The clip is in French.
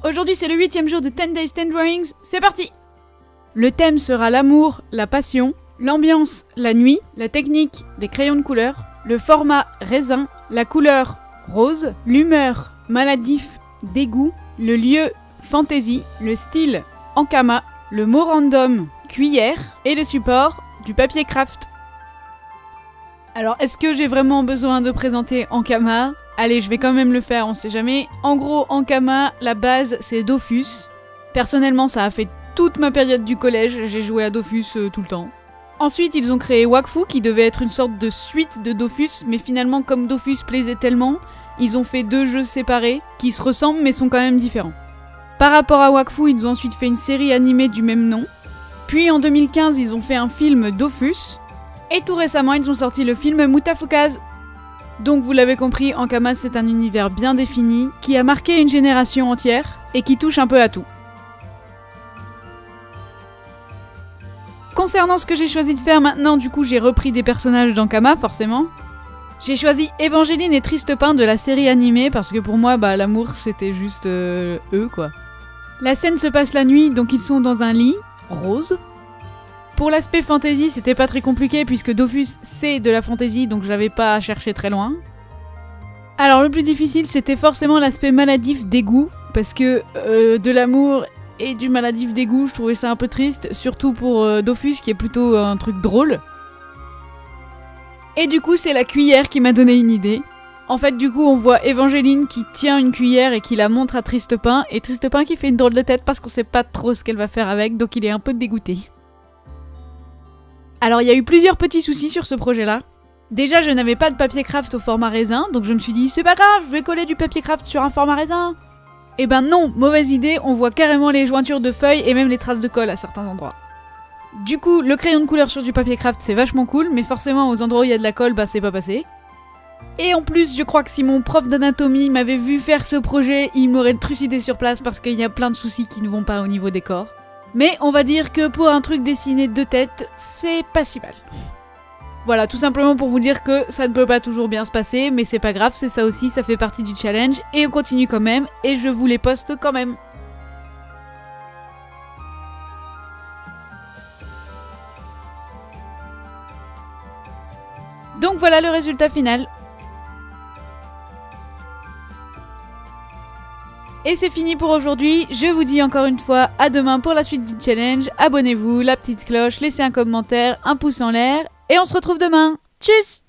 Aujourd'hui c'est le 8e jour de 10 Days 10 Drawings, c'est parti! Le thème sera l'amour, la passion, l'ambiance, la nuit, la technique, les crayons de couleur, le format raisin, la couleur rose, l'humeur maladif, dégoût, le lieu fantaisie, le style ankama, le mot random cuillère et le support du papier craft. Alors est-ce que j'ai vraiment besoin de présenter Ankama ? Allez, je vais quand même le faire, on sait jamais. En gros, Ankama, la base, c'est Dofus. Personnellement, ça a fait toute ma période du collège, j'ai joué à Dofus tout le temps. Ensuite, ils ont créé Wakfu, qui devait être une sorte de suite de Dofus, mais finalement, comme Dofus plaisait tellement, ils ont fait 2 jeux séparés, qui se ressemblent mais sont quand même différents. Par rapport à Wakfu, ils ont ensuite fait une série animée du même nom. Puis en 2015, ils ont fait un film Dofus. Et tout récemment, ils ont sorti le film Mutafukaz. Donc vous l'avez compris, Ankama c'est un univers bien défini, qui a marqué une génération entière, et qui touche un peu à tout. Concernant ce que j'ai choisi de faire maintenant, du coup j'ai repris des personnages d'Ankama, forcément. J'ai choisi Evangeline et Tristepin de la série animée, parce que pour moi, l'amour c'était juste eux quoi. La scène se passe la nuit, donc ils sont dans un lit, rose. Pour l'aspect fantasy, c'était pas très compliqué puisque Dofus c'est de la fantasy, donc j'avais pas à chercher très loin. Alors le plus difficile, c'était forcément l'aspect maladif dégoût, parce que de l'amour et du maladif dégoût, je trouvais ça un peu triste, surtout pour Dofus qui est plutôt un truc drôle. Et du coup, c'est la cuillère qui m'a donné une idée. En fait, du coup, on voit Evangeline qui tient une cuillère et qui la montre à Tristepin, et Tristepin qui fait une drôle de tête parce qu'on sait pas trop ce qu'elle va faire avec, donc il est un peu dégoûté. Alors il y a eu plusieurs petits soucis sur ce projet-là. Déjà, je n'avais pas de papier craft au format raisin, donc je me suis dit c'est pas grave, je vais coller du papier craft sur un format raisin. Et ben non, mauvaise idée, on voit carrément les jointures de feuilles et même les traces de colle à certains endroits. Du coup, le crayon de couleur sur du papier craft c'est vachement cool, mais forcément aux endroits où il y a de la colle, c'est pas passé. Et en plus, je crois que si mon prof d'anatomie m'avait vu faire ce projet, il m'aurait trucidé sur place parce qu'il y a plein de soucis qui ne vont pas au niveau des corps. Mais on va dire que pour un truc dessiné de tête, c'est pas si mal. Voilà, tout simplement pour vous dire que ça ne peut pas toujours bien se passer, mais c'est pas grave, c'est ça aussi, ça fait partie du challenge, et on continue quand même, et je vous les poste quand même. Donc voilà le résultat final. Et c'est fini pour aujourd'hui, je vous dis encore une fois à demain pour la suite du challenge, abonnez-vous, la petite cloche, laissez un commentaire, un pouce en l'air, et on se retrouve demain. Tchuss!